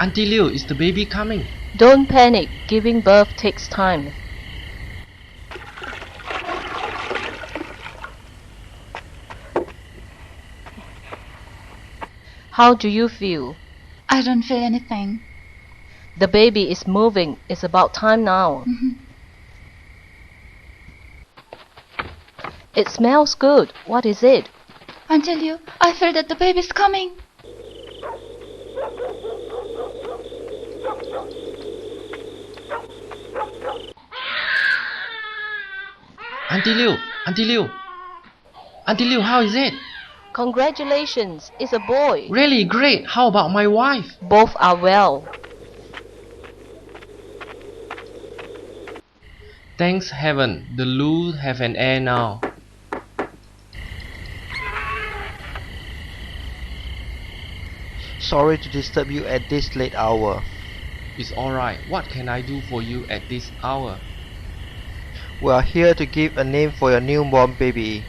Auntie Liu, is the baby coming? Don't panic, giving birth takes time. How do you feel? I don't feel anything. The baby is moving. It's about time now. It smells good. What is it? Until you, I feel that the baby's coming. Auntie Liu, Auntie Liu, Auntie Liu, how is it? Congratulations, it's a boy. Really great. How about my wife? Both are well. Thanks heaven, the Lu have an heir now. Sorry to disturb you at this late hour. It's alright. What can I do for you at this hour? We are here to give a name for your newborn baby.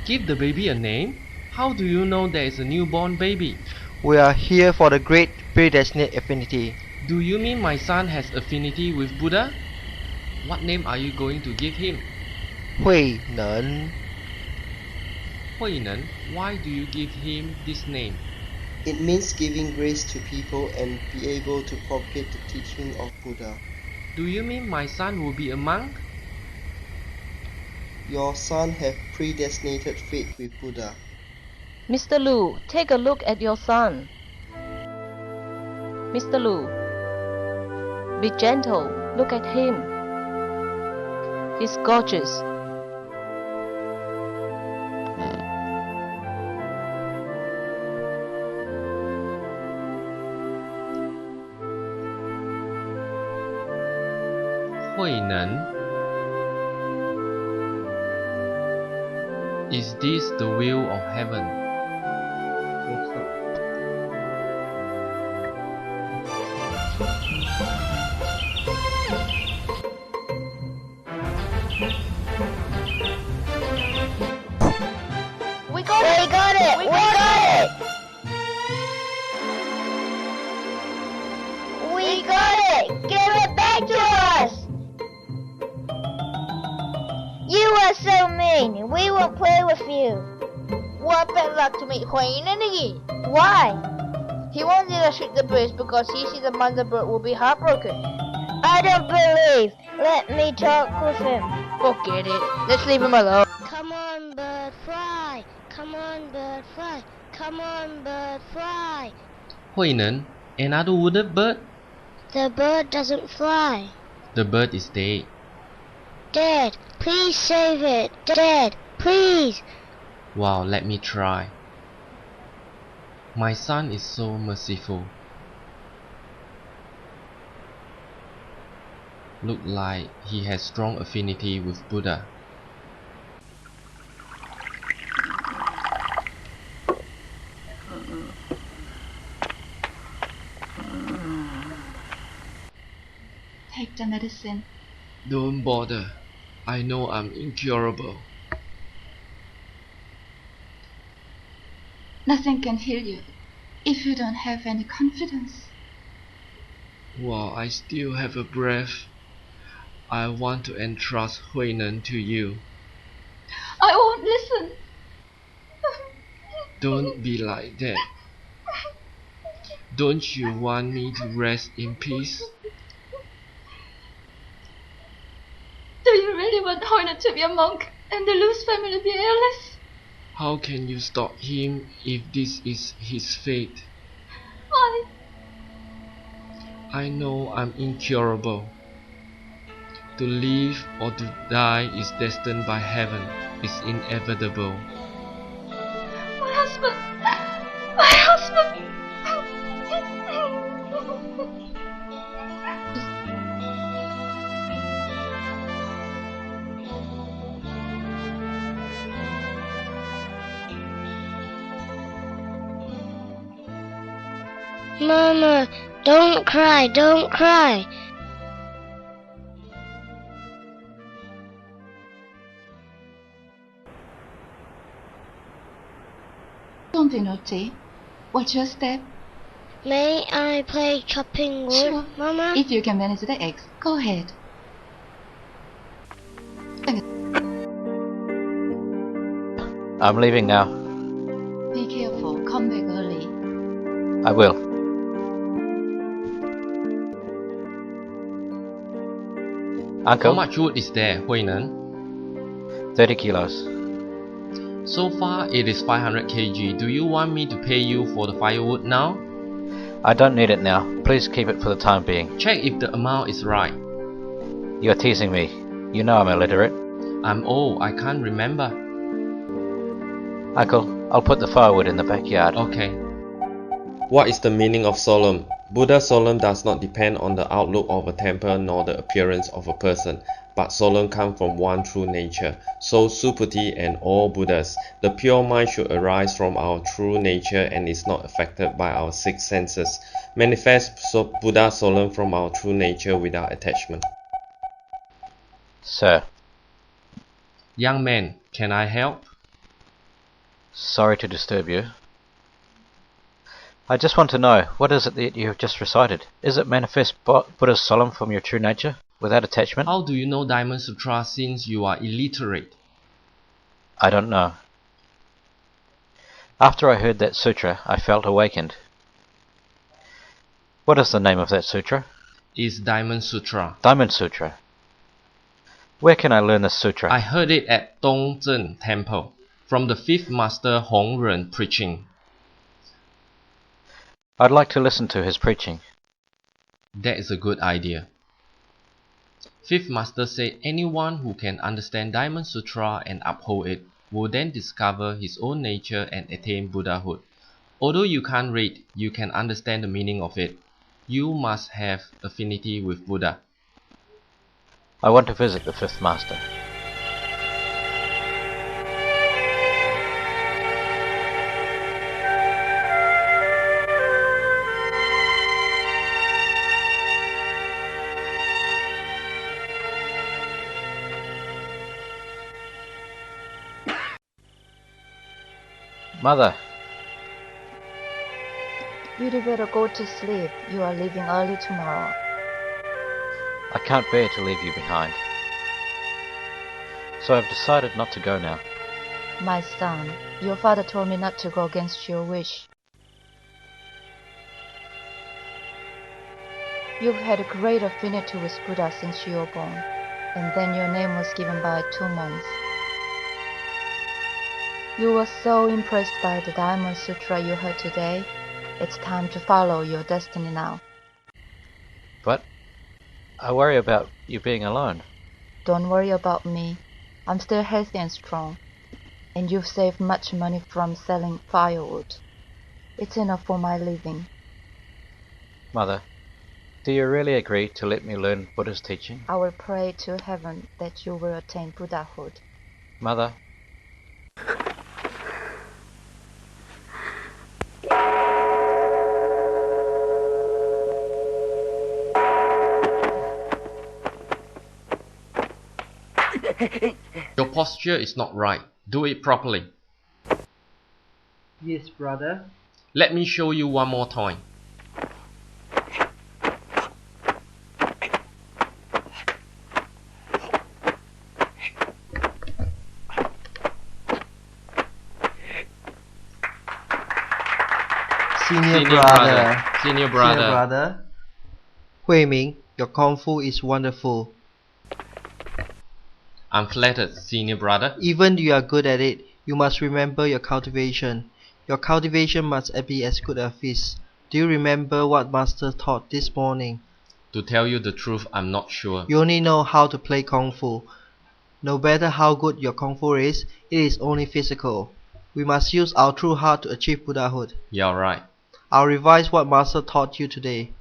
Give the baby a name? How do you know there is a newborn baby? We are here for the great predestinate affinity. Do you mean my son has affinity with Buddha? What name are you going to give him? Hui Neng. Hui Neng. Why do you give him this name? It means giving grace to people and be able to propagate the teaching of Buddha. Do you mean my son will be a monk? Your son have predestinated fate with Buddha. Mr. Lu, take a look at your son. Mr. Lu, be gentle. Look at him. He's gorgeous. Hui Neng. Is this the will of heaven? We got it! We got it! We got it! We got it! Give it back to us! You are so mean. We won't play with you. What bad luck to meet Hui Neng again. Why? He wanted to shoot the birds because he sees the mother bird will be heartbroken. I don't believe. Let me talk with him. Forget it. Let's leave him alone. Come on, bird, fly. Come on, bird, fly. Come on, bird, fly. Hui Neng, another wounded bird? The bird doesn't fly. The bird is dead. Dad, please save it. Dad, please. Wow, let me try. My son is so merciful. Look like he has strong affinity with Buddha. Take the medicine. Don't bother. I know I'm incurable. Nothing can heal you if you don't have any confidence. While I still have a breath, I want to entrust Hui Neng to you. I won't listen. Don't be like that. Don't you want me to rest in peace? Do you really want Hui Neng to be a monk and the Lu's family to be airless? How can you stop him if this is his fate? Why? I know I'm incurable. To live or to die is destined by heaven. It's inevitable. My husband! My husband! Mama, don't cry, don't cry. Don't be naughty. Watch your step. May I play chopping wood, Sure. Mama? If you can manage the eggs, go ahead. I'm leaving now. Be careful. Come back early. I will. How Uncle, much wood is there, Hui Neng? 30 kilos. So far it is 500 kg. Do you want me to pay you for the firewood now? I don't need it now. Please keep it for the time being. Check if the amount is right. You're teasing me. You know I'm illiterate. I'm old, I can't remember. Uncle, I'll put the firewood in the backyard. Okay. What is the meaning of solemn? Buddha's solemn does not depend on the outlook of a temple nor the appearance of a person, but solemn comes from one true nature. So Supati and all Buddhas, the pure mind should arise from our true nature and is not affected by our six senses. Manifest Buddha solemn from our true nature without attachment. Sir, Young man, can I help? sorry to disturb you. I just want to know, what is it that you have just recited? Is it manifest Buddha's solemn from your true nature, without attachment? How do you know Diamond Sutra since you are illiterate? I don't know. After I heard that sutra, I felt awakened. What is the name of that sutra? It's Diamond Sutra. Diamond Sutra. Where can I learn this sutra? I heard it at Dongzhen Temple, from the fifth master Hong Ren preaching. I'd like to listen to his preaching. That is a good idea. Fifth master said anyone who can understand Diamond Sutra and uphold it will then discover his own nature and attain Buddhahood. Although you can't read, you can understand the meaning of it. You must have affinity with Buddha. I want to visit the fifth master. Mother, You'd better go to sleep. You are leaving early tomorrow. I can't bear to leave you behind. So I've decided not to go now. My son, your father told me not to go against your wish. You've had a great affinity with Buddha since you were born, and then your name was given by 2 months. You were so impressed by the Diamond Sutra you heard today. It's time to follow your destiny now. But I worry about you being alone. Don't worry about me. I'm still healthy and strong. And you've saved much money from selling firewood. It's enough for my living. Mother, do you really agree to let me learn Buddha's teaching? I will pray to heaven that you will attain Buddhahood. Mother, Your posture is not right. Do it properly. Yes, brother. Let me show you one more time. Senior brother. Senior Senior brother. brother. Hui Ming, your Kung Fu is wonderful. I'm flattered, senior brother. Even you are good at it, you must remember your cultivation. Your cultivation must be as good as his. Do you remember what Master taught this morning? To tell you the truth, I'm not sure. You only know how to play Kung Fu. No matter how good your Kung Fu is, it is only physical. We must use our true heart to achieve Buddhahood. You're right. I'll revise what Master taught you today.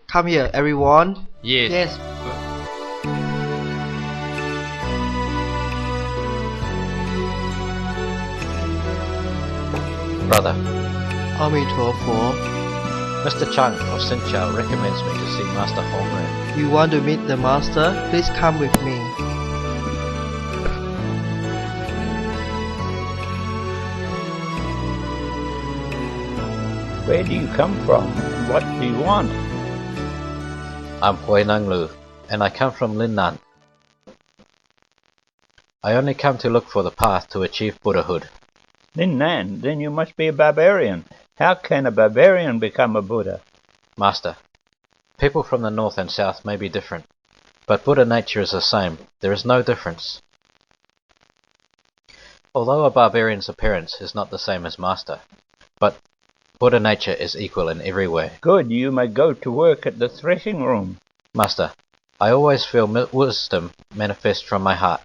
Come here, everyone. Yes. brother, Mr. Chang of Sinchao recommends me to see Master Hong Ren. You want to meet the Master? Please come with me. Where do you come from? What do you want? I'm Hui Neng, and I come from Linnan. I only come to look for the path to achieve Buddhahood. Nan, then you must be a barbarian. How can a barbarian become a Buddha? Master, people from the north and south may be different, but Buddha nature is the same. There is no difference. Although a barbarian's appearance is not the same as Master, but Buddha nature is equal in every way. Good, you may go to work at the threshing room. Master, I always feel wisdom manifest from my heart,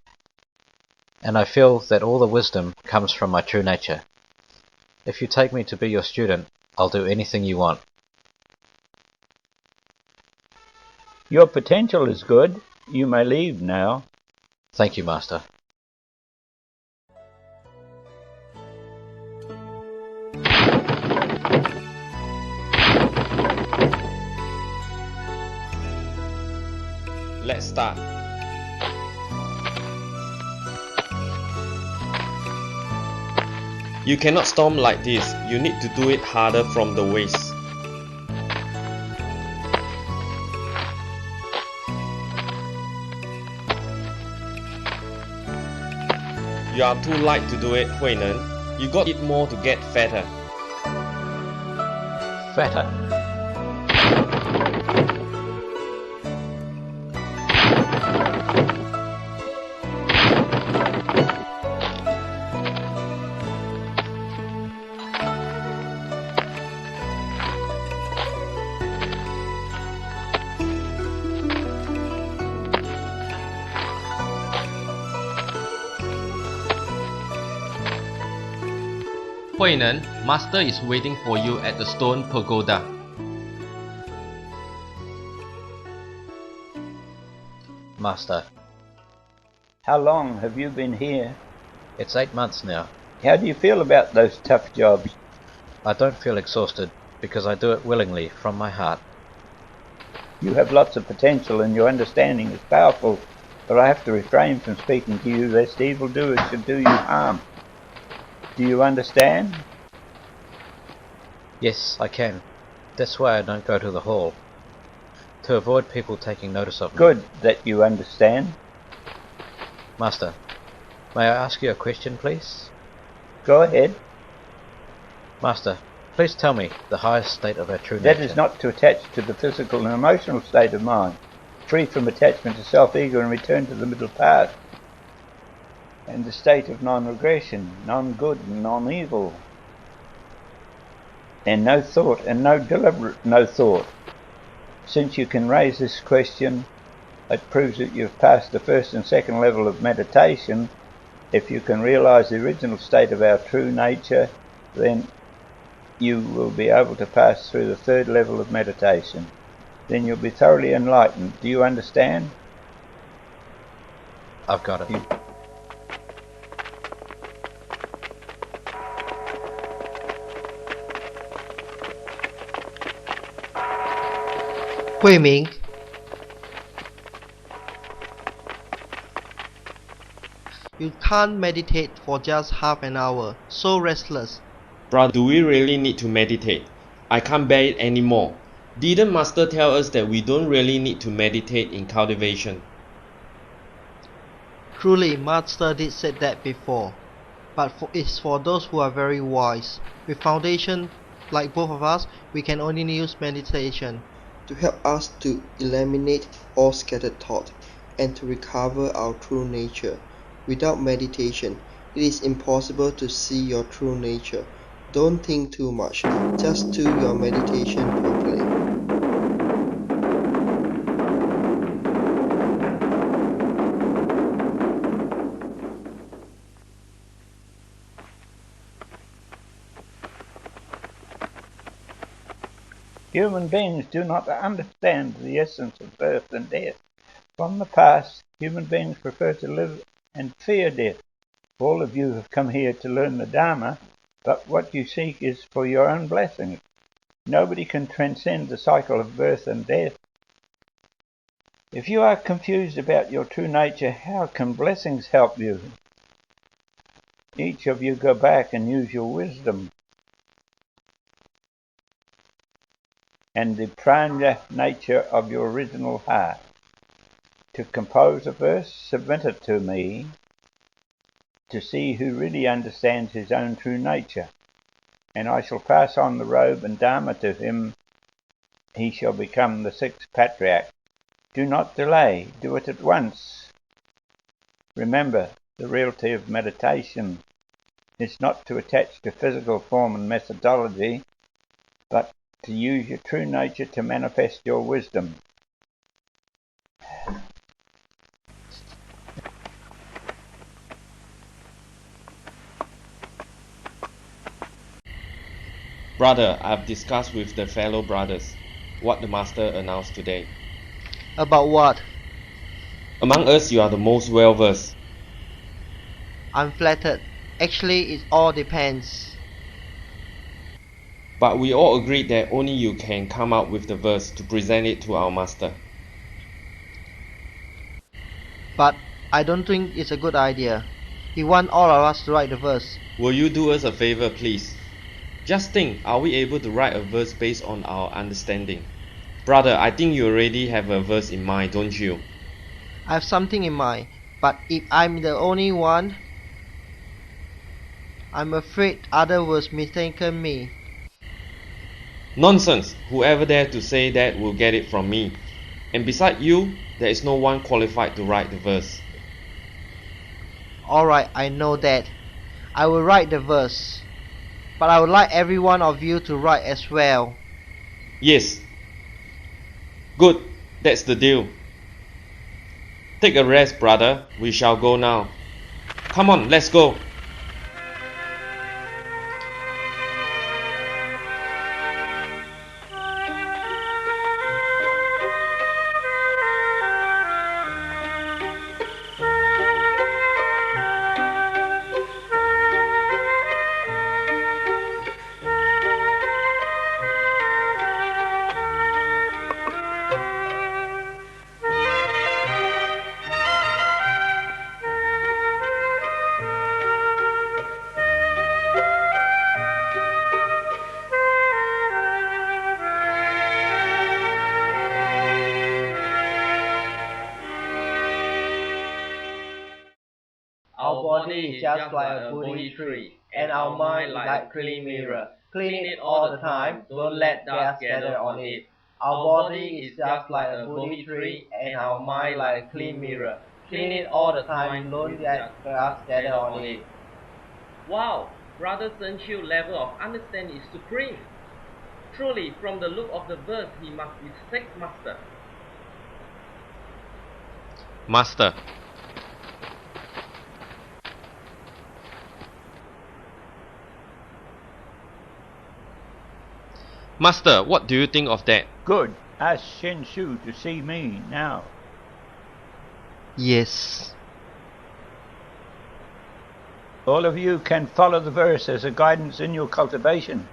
and I feel that all the wisdom comes from my true nature. If you take me to be your student, I'll do anything you want. Your potential is good. You may leave now. Thank you, Master. Let's start. You cannot storm like this. You need to do it harder from the waist. You are too light to do it, Hui Neng. You got to eat more to get fatter. Fatter. Hui Neng, Master is waiting for you at the stone pagoda. Master, How long have you been here? it's 8 months now. How do you feel about those tough jobs? I don't feel exhausted because I do it willingly from my heart. You have lots of potential and your understanding is powerful, but I have to refrain from speaking to you lest evildoers should do you harm. Do you understand? Yes, I can. That's why I don't go to the hall. To avoid people taking notice of me. Good that you understand. Master, may I ask you a question, please? Go ahead. Master, please tell me the highest state of our true nature. That is not to attach to the physical and emotional state of mind. Free from attachment to self-ego and return to the middle path. And the state of non-regression, non-good and non-evil. And no thought, and no deliberate no thought. Since you can raise this question, it proves that you've passed the first and second level of meditation. If you can realize the original state of our true nature, then you will be able to pass through the third level of meditation. Then you'll be thoroughly enlightened. Do you understand? I've got it. Hui Ming, you can't meditate for just half an hour. So restless. Brother, do we really need to meditate? I can't bear it anymore. Didn't Master tell us that we don't really need to meditate in cultivation? Truly, Master did say that before. But it's for those who are very wise. With foundation, like both of us, we can only use meditation. To help us to eliminate all scattered thought and to recover our true nature. Without meditation, it is impossible to see your true nature. Don't think too much, just do your meditation properly. Human beings do not understand the essence of birth and death. From the past, human beings prefer to live and fear death. All of you have come here to learn the Dharma, but what you seek is for your own blessings. Nobody can transcend the cycle of birth and death. If you are confused about your true nature, how can blessings help you? Each of you go back and use your wisdom. and the prana nature of your original heart. To compose a verse, submit it to me to see who really understands his own true nature, and I shall pass on the robe and dharma to him. He shall become the sixth patriarch. Do not delay, do it at once. Remember, the reality of meditation is not to attach to physical form and methodology, but to use your true nature to manifest your wisdom. Brother, I have discussed with the fellow brothers what the Master announced today. About what? Among us, you are the most well-versed. I'm flattered. Actually, it all depends. But we all agreed that only you can come up with the verse to present it to our Master. But I don't think it's a good idea. He wants all of us to write the verse. Will you do us a favor, please? Just think, are we able to write a verse based on our understanding? Brother, I think you already have a verse in mind, don't you? I have something in mind, but if I'm the only one, I'm afraid others will mistaken me. Nonsense! Whoever dares to say that will get it from me. And beside you, there is no one qualified to write the verse. Alright, I know that. I will write the verse. But I would like every one of you to write as well. Yes. Good, that's the deal. Take a rest, brother. We shall go now. Come on, let's go. Our body is just like a Bodhi tree, and our mind is like a clean mirror. Clean it all the time, don't let dust gather on it. Our body is just like a Bodhi tree, and our mind like a clean mirror. Clean it all the time, don't let dust gather on it. Wow, Brother Senchu's level of understanding is supreme. Truly, from the look of the verse, he must be sixth master. Master. Master, what do you think of that? Good. Ask Shen Shu to see me now. Yes. All of you can follow the verse as a guidance in your cultivation.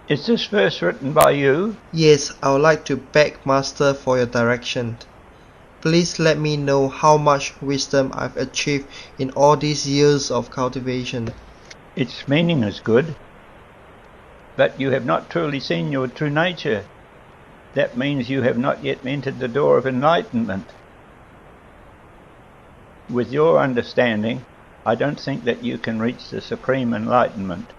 Is this verse written by you? Yes, I would like to beg Master for your direction. Please let me know how much wisdom I've achieved in all these years of cultivation. Its meaning is good, but you have not truly seen your true nature. That means you have not yet entered the door of enlightenment. With your understanding, I don't think that you can reach the supreme enlightenment.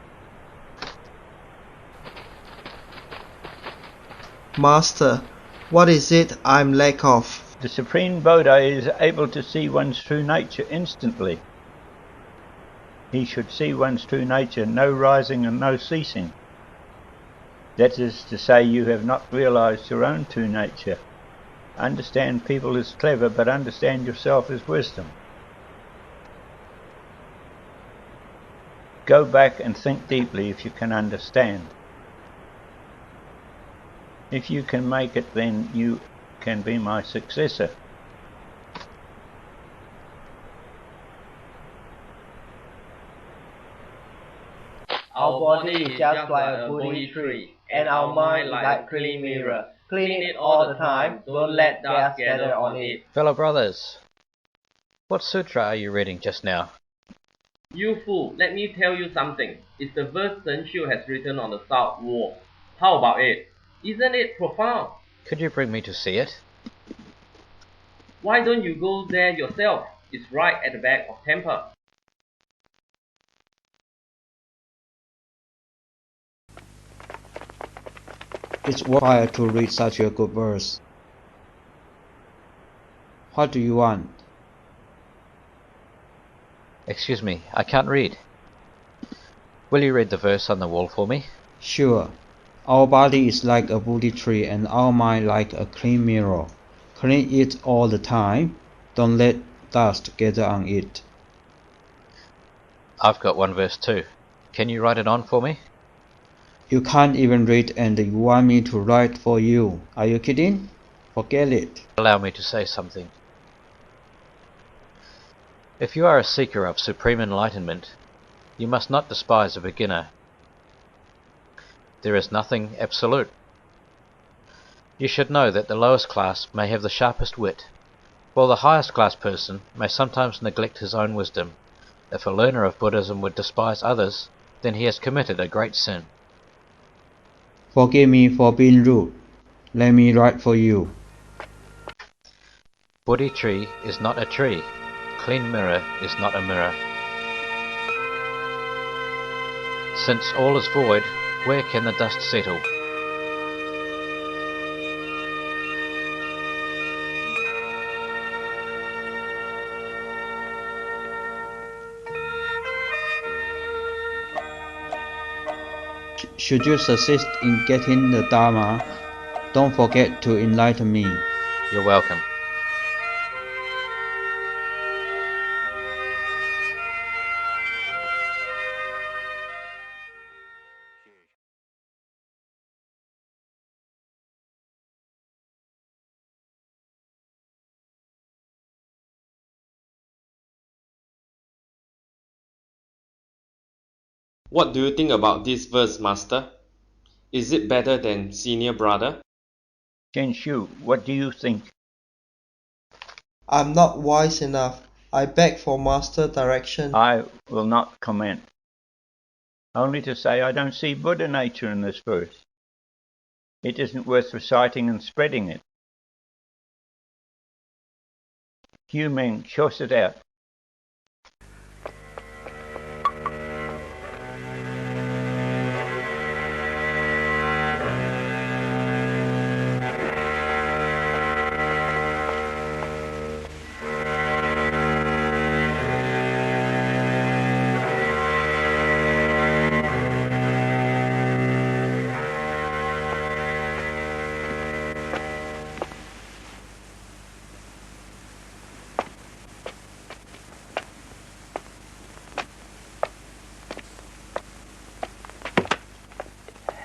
Master, what is it I'm lack of? The Supreme Buddha is able to see one's true nature instantly. He should see one's true nature, no rising and no ceasing. That is to say, you have not realized your own true nature. Understand people is clever, but understand yourself as wisdom. Go back and think deeply if you can understand. If you can make it, then you can be my successor. Our body is just like a Bodhi tree, and our mind is like a clean mirror. Clean it all the time, don't let dust gather on it. Fellow brothers, what sutra are you reading just now? You fool, let me tell you something. It's the verse Senchu has written on the south wall. How about it? Isn't it profound? Could you bring me to see it? Why don't you go there yourself? It's right at the back of temple. It's worthwhile to read such a good verse. What do you want? Excuse me, I can't read. Will you read the verse on the wall for me? Sure. Our body is like a Bodhi tree and our mind like a clean mirror. Clean it all the time. Don't let dust gather on it. I've got one verse too. Can you write it on for me? You can't even read and you want me to write for you. Are you kidding? Forget it. Allow me to say something. If you are a seeker of supreme enlightenment, you must not despise a beginner. There is nothing absolute. You should know that the lowest class may have the sharpest wit, while the highest class person may sometimes neglect his own wisdom. If a learner of Buddhism would despise others, then he has committed a great sin. Forgive me for being rude. Let me write for you. Bodhi tree is not a tree. Clean mirror is not a mirror. Since all is void, where can the dust settle? Should you succeed in getting the Dharma, don't forget to enlighten me. You're welcome. What do you think about this verse, Master? Is it better than Senior Brother? Shu, what do you think? I'm not wise enough. I beg for master direction. I will not comment. Only to say I don't see Buddha nature in this verse. It isn't worth reciting and spreading it. Hui Neng, shows it out.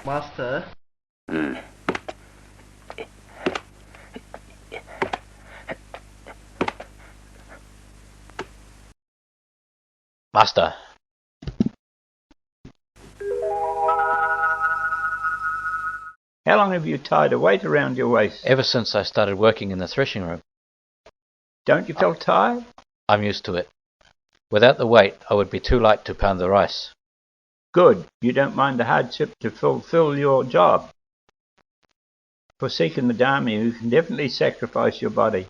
Master, Master. How long have you tied a weight around your waist? Ever since I started working in the threshing room. Don't you feel tired? I'm used to it. Without the weight, I would be too light to pound the rice. Good. You don't mind the hardship to fulfill your job. For seeking the Dharma, you can definitely sacrifice your body.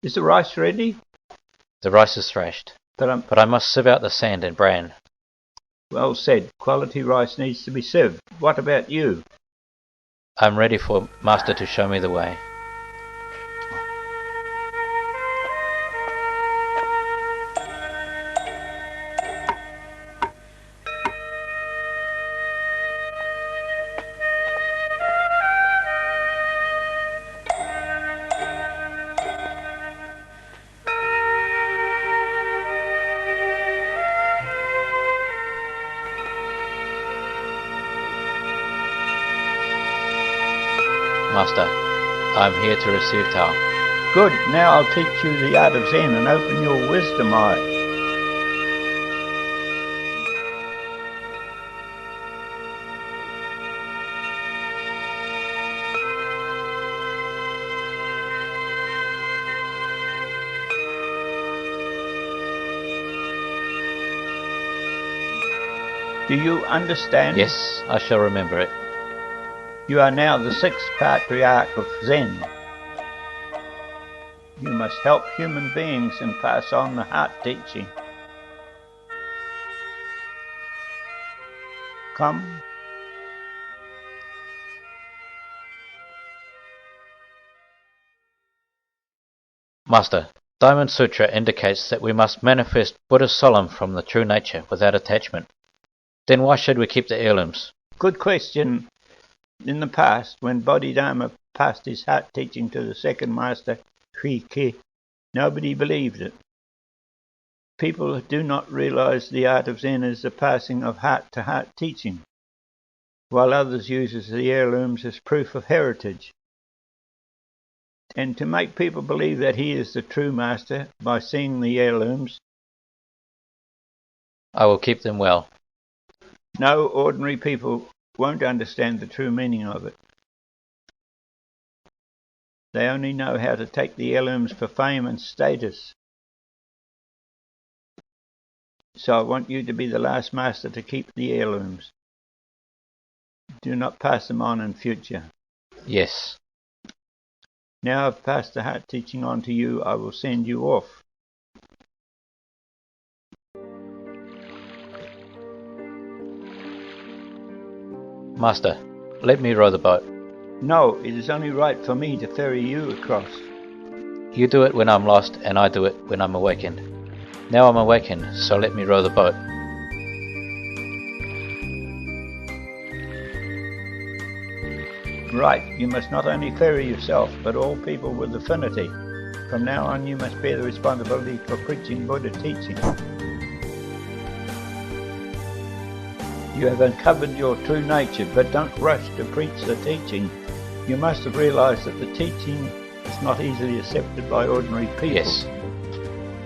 Is the rice ready? The rice is thrashed, But but I must sieve out the sand and bran. well said. Quality rice needs to be sieved. What about you? I'm ready for Master to show me the way. Master, I'm here to receive Tao. Good. Now I'll teach you the art of Zen and open your wisdom eye. Do you understand? Yes, I shall remember it. You are now the 6th patriarch of Zen. You must help human beings and pass on the heart teaching. Come. Master, Diamond Sutra indicates that we must manifest Buddha Solemn from the true nature without attachment. Then why should we keep the heirlooms? Good question. In the past, when Bodhidharma passed his heart teaching to the second master, Hui Neng, nobody believed it. People do not realize the art of Zen is the passing of heart-to-heart teaching, while others use the heirlooms as proof of heritage. And to make people believe that he is the true master by seeing the heirlooms, I will keep them well. no ordinary people won't understand the true meaning of it. They only know how to take the heirlooms for fame and status. So I want you to be the last master to keep the heirlooms. Do not pass them on in future. Yes. Now I've passed the heart teaching on to you, I will send you off. Master, let me row the boat. No, it is only right for me to ferry you across. You do it when I'm lost, and I do it when I'm awakened. Now I'm awakened, so let me row the boat. Right, you must not only ferry yourself, but all people with affinity. From now on you must bear the responsibility for preaching Buddha teaching. You have uncovered your true nature, but don't rush to preach the teaching. You must have realized that the teaching is not easily accepted by ordinary people. Yes.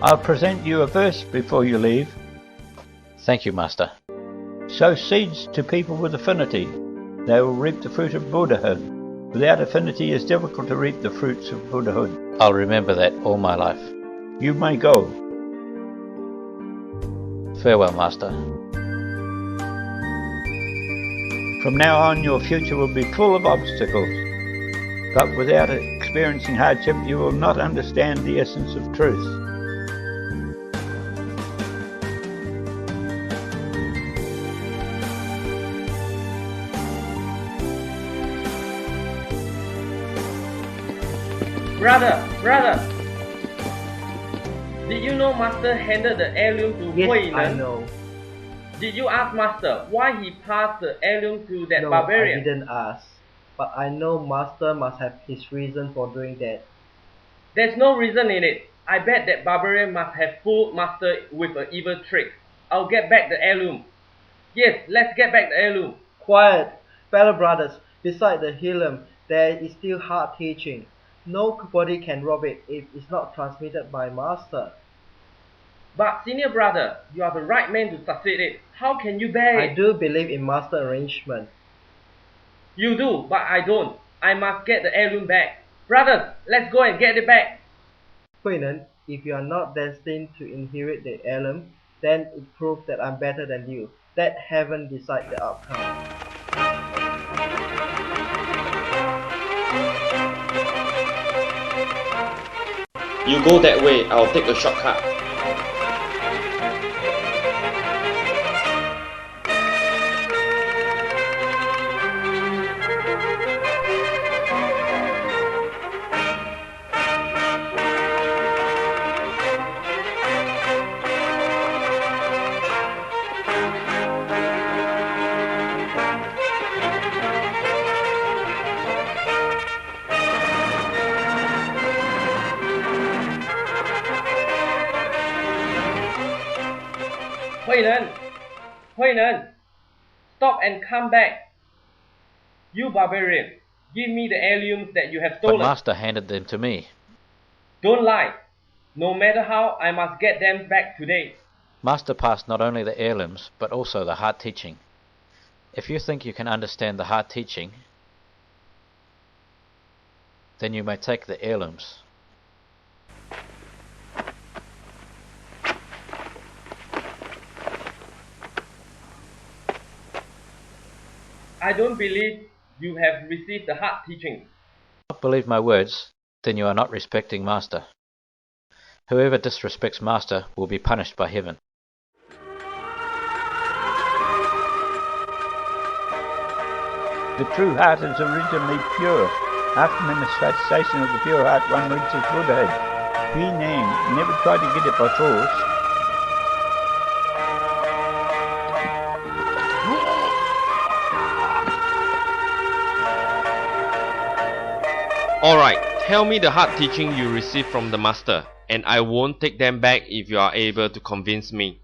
I'll present you a verse before you leave. Thank you, Master. Sow seeds to people with affinity. They will reap the fruit of Buddhahood. Without affinity, it is difficult to reap the fruits of Buddhahood. I'll remember that all my life. You may go. Farewell, Master. From now on, your future will be full of obstacles. But without experiencing hardship, you will not understand the essence of truth. Brother! Did you know Master handed the heirloom to Hui Neng? I know. Did you ask Master why he passed the heirloom to that No, barbarian? I didn't ask. But I know Master must have his reason for doing that. There's no reason in it. I bet that barbarian must have fooled Master with an evil trick. I'll get back the heirloom. Yes, let's get back the heirloom. Quiet, fellow brothers. Beside the heirloom, there is still hard teaching. Nobody can rob it if it's not transmitted by Master. But senior brother, you are the right man to succeed it. How can you bear it? I do believe in Master arrangement. You do, but I don't. I must get the heirloom back. Brothers, let's go and get it back. Hui Neng, if you are not destined to inherit the heirloom, then it proves that I'm better than you. Let heaven decide the outcome. You go that way, I'll take a shortcut. Hui Neng, stop and come back. You barbarian, give me the heirlooms that you have stolen. But Master handed them to me. Don't lie. No matter how, I must get them back today. Master passed not only the heirlooms, but also the heart teaching. If you think you can understand the heart teaching, then you may take the heirlooms. I don't believe you have received the hard teaching. If you don't believe my words, then you are not respecting Master. Whoever disrespects Master will be punished by heaven. The true heart is originally pure. After manifestation of the pure heart, one reaches Buddhahood. Hui Neng never tried to get it by force. Alright, tell me the hard teaching you received from the Master, and I won't take them back if you are able to convince me.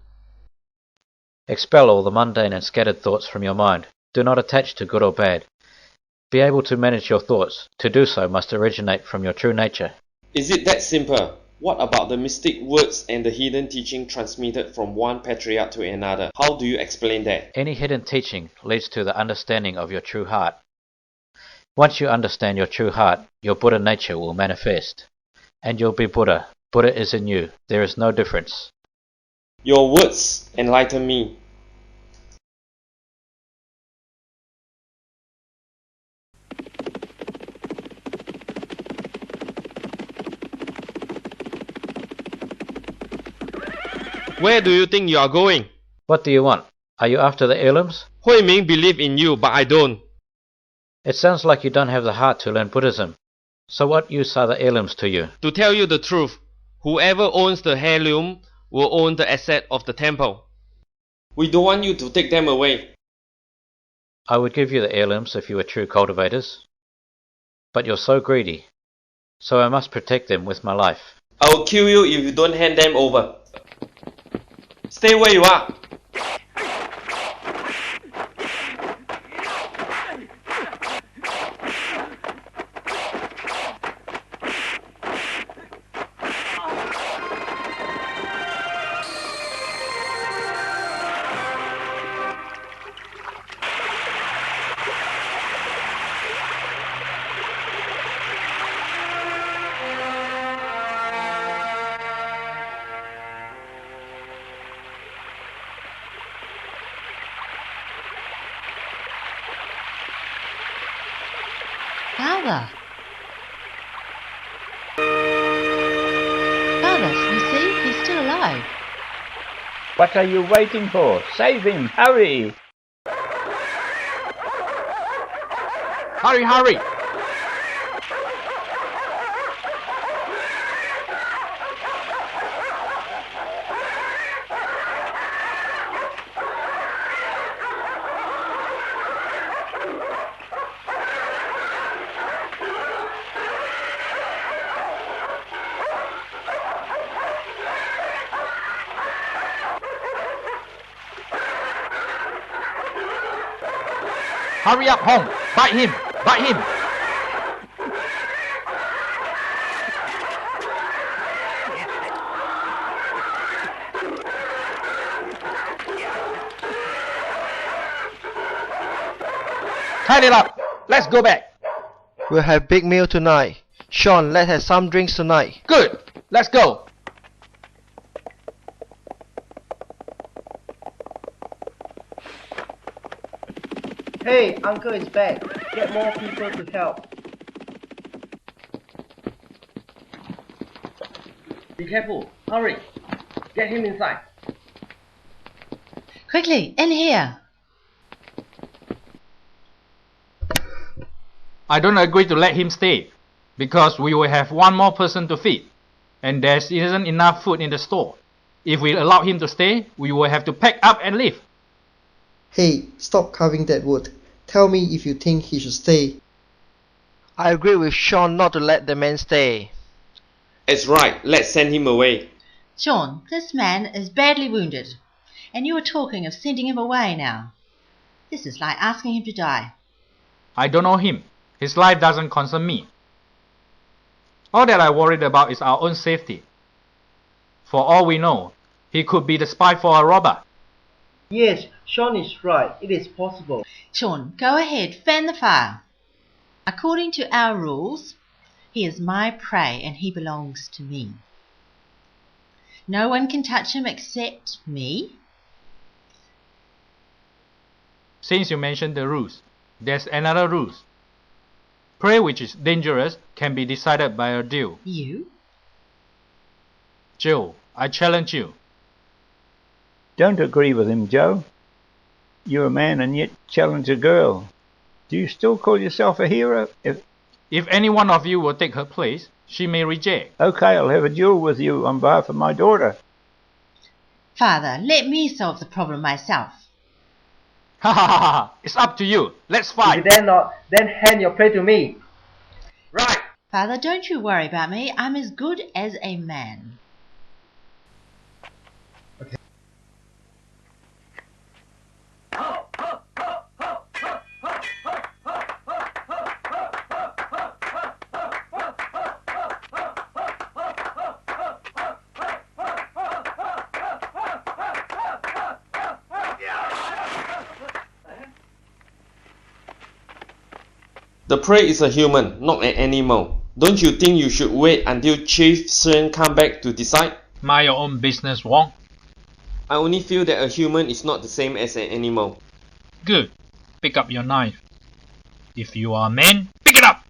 Expel all the mundane and scattered thoughts from your mind. Do not attach to good or bad. Be able to manage your thoughts. To do so must originate from your true nature. Is it that simple? What about the mystic words and the hidden teaching transmitted from one patriarch to another? How do you explain that? Any hidden teaching leads to the understanding of your true heart. Once you understand your true heart, your Buddha nature will manifest. And you'll be Buddha. Buddha is in you. There is no difference. Your words enlighten me. Where do you think you are going? What do you want? Are you after the heirlooms? Hui Ming believe in you, but I don't. It sounds like you don't have the heart to learn Buddhism. So what use are the heirlooms to you? To tell you the truth, whoever owns the heirloom will own the asset of the temple. We don't want you to take them away. I would give you the heirlooms if you were true cultivators. But you're so greedy. So I must protect them with my life. I will kill you if you don't hand them over. Stay where you are. Father! Father, you see, he's still alive. What are you waiting for? Save him! Hurry! Hurry, hurry! Hurry up, Hong! Bite him! Bite him! Tie it up! Let's go back! We'll have big meal tonight. Sean, let's have some drinks tonight. Good! Let's go! Hey, Uncle is back. Get more people to help. Be careful. Hurry. Get him inside. Quickly, in here! I don't agree to let him stay, because we will have one more person to feed, and there isn't enough food in the store. If we allow him to stay, we will have to pack up and leave. Hey, stop carving that wood. Tell me if you think he should stay. I agree with Sean not to let the man stay. It's right. Let's send him away. Sean, this man is badly wounded, and you are talking of sending him away now. This is like asking him to die. I don't know him. His life doesn't concern me. All that I worried about is our own safety. For all we know, he could be the spy for a robber. Yes, Sean is right. It is possible. Sean, go ahead, fan the fire. According to our rules, he is my prey and he belongs to me. No one can touch him except me. Since you mentioned the rules, There's another rule. Prey which is dangerous can be decided by a duel. You? Joe, I challenge you. Don't agree with him, Joe. You're a man and yet challenge a girl. Do you still call yourself a hero? If any one of you will take her place, she may reject. Okay, I'll have a duel with you on behalf of my daughter. Father, let me solve the problem myself. Ha ha ha ha! It's up to you. Let's If fight. you dare not, then hand your prey to me. Right! Father, don't you worry about me. I'm as good as a man. The prey is a human, not an animal. Don't you think you should wait until Chief Shen come back to decide? Mind your own business, Wong. I only feel that a human is not the same as an animal. Good. Pick up your knife. If you are a man, pick it up!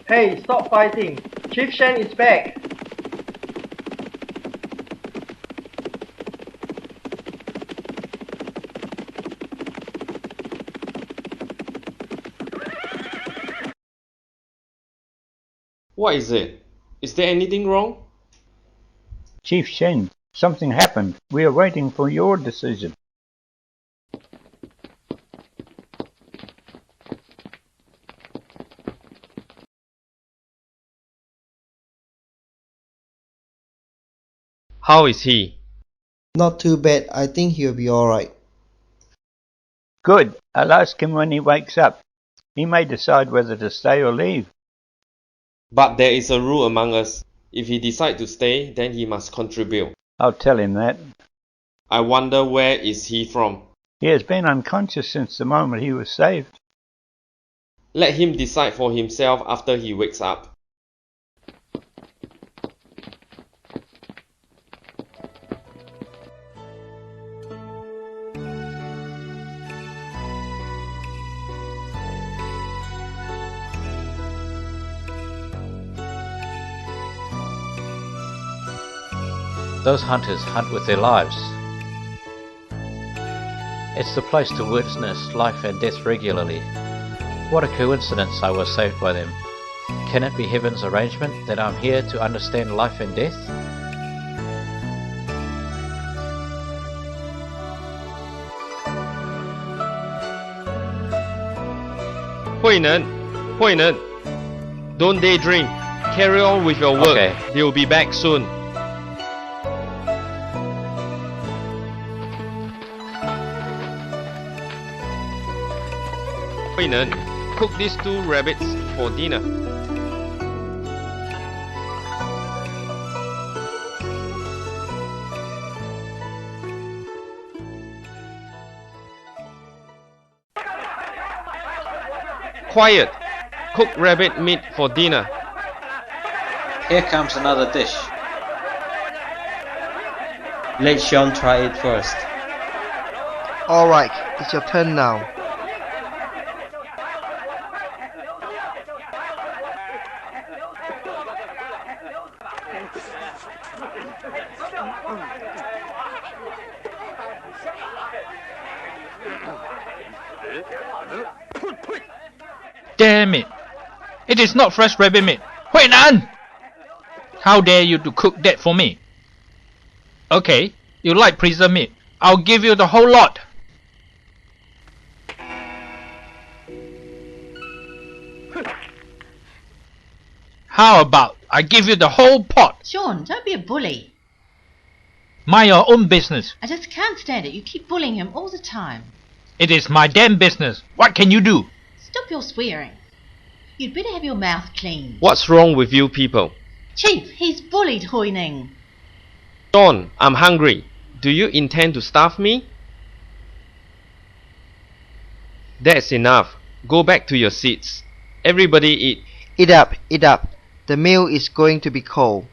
Hey, stop fighting. Chief Shen is back. What is it? Is there anything wrong? Chief Shen, something happened. We are waiting for your decision. How is he? Not too bad. I think he'll be alright. Good. I'll ask him when he wakes up. He may decide whether to stay or leave. But there is a rule among us. If he decides to stay, then he must contribute. I'll tell him that. I wonder where is he from? He has been unconscious since the moment he was saved. Let him decide for himself after he wakes up. Those hunters hunt with their lives. It's the place to witness life and death regularly. What a coincidence I was saved by them. Can it be heaven's arrangement that I'm here to understand life and death? Hui Neng, don't daydream. Carry on with your work. Okay. They'll be back soon. Hui Neng, cook these 2 rabbits for dinner. Quiet! Cook rabbit meat for dinner. Here comes another dish. Let Sean try it first. Alright, it's your turn now. Damn it! It is not fresh rabbit meat. Hui Neng! How dare you to cook that for me? Okay, you like preserved meat. I'll give you the whole lot. How about I give you the whole pot? Sean, don't be a bully. Mind your own business. I just can't stand it. You keep bullying him all the time. It is my damn business. What can you do? Stop your swearing. You'd better have your mouth clean. What's wrong with you people? Chief, he's bullied Hui Neng. John, I'm hungry. Do you intend to starve me? That's enough. Go back to your seats. Everybody eat. Eat up, eat up. The meal is going to be cold.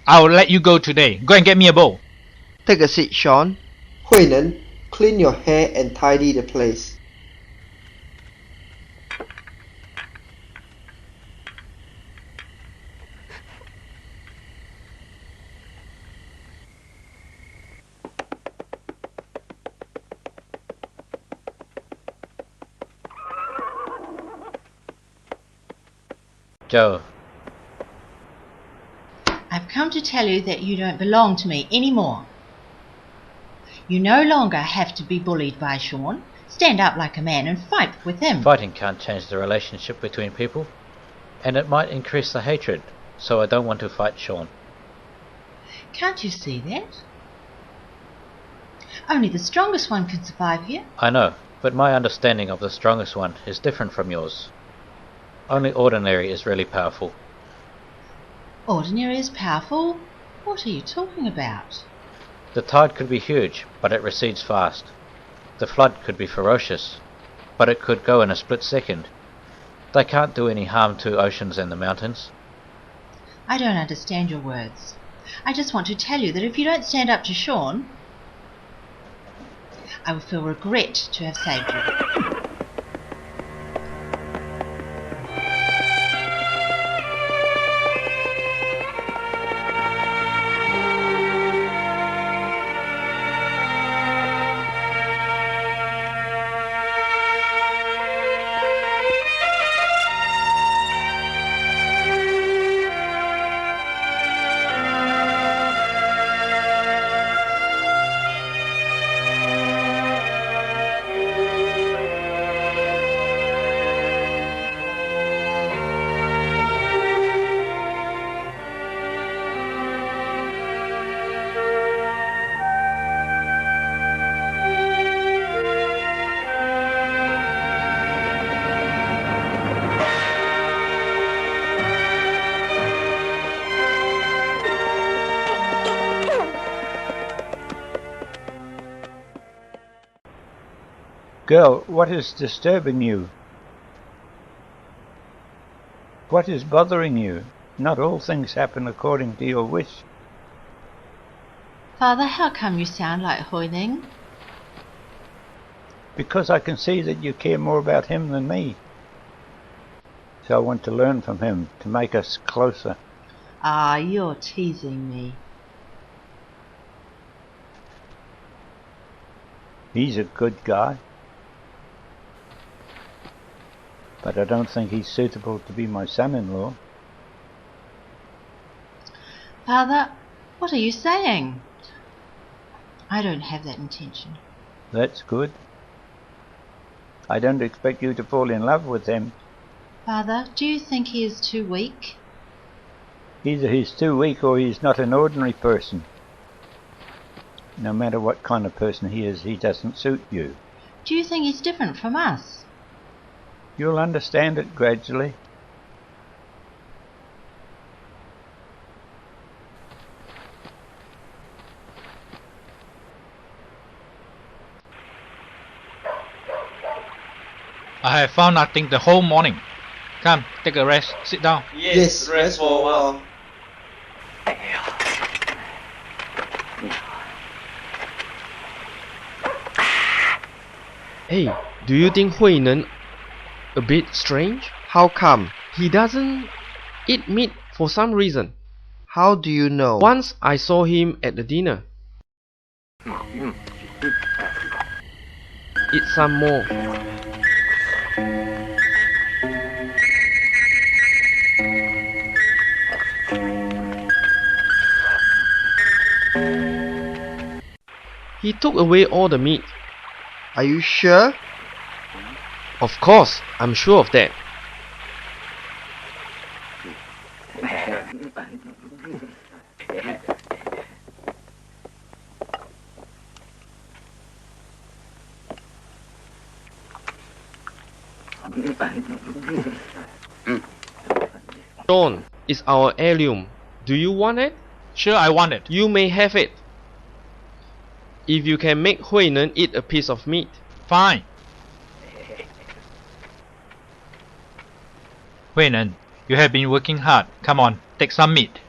I'll let you go today. Go and get me a bowl. Take a seat, Sean. Hui Neng, clean your hair and tidy the place. Joe, I've come to tell you that you don't belong to me anymore. You no longer have to be bullied by Sean. Stand up like a man and fight with him. fighting can't change the relationship between people, and it might increase the hatred, so I don't want to fight Sean. Can't you see that? Only the strongest one can survive here. I know, but my understanding of the strongest one is different from yours. Only ordinary is really powerful. Ordinary is powerful? What are you talking about? The tide could be huge, but it recedes fast. The flood could be ferocious, but it could go in a split second. They can't do any harm to oceans and the mountains. I don't understand your words. I just want to tell you that if you don't stand up to Sean, I will feel regret to have saved you. Girl, what is disturbing you? What is bothering you? Not all things happen according to your wish. Father, how come you sound like Hui Neng? Because I can see that you care more about him than me. So I want to learn from him to make us closer. Ah, you're teasing me. He's a good guy. But I don't think he's suitable to be my son-in-law. Father, what are you saying? I don't have that intention. That's good. I don't expect you to fall in love with him. Father, do you think he is too weak? Either he's too weak or he's not an ordinary person. No matter what kind of person he is, he doesn't suit you. Do you think he's different from us? You'll understand it gradually. I have found nothing the whole morning. Come, take a rest. Sit down. Yes, rest for a while. Hey, do you think Hui Neng a bit strange? How come? He doesn't eat meat for some reason. How do you know? Once I saw him at the dinner. Eat some more. He took away all the meat. Are you sure? Of course, I'm sure of that. Sean, it's our heirloom. Do you want it? Sure, I want it. You may have it. If you can make Hui Neng eat a piece of meat. Fine. Hui Neng, you have been working hard. Come on, take some meat.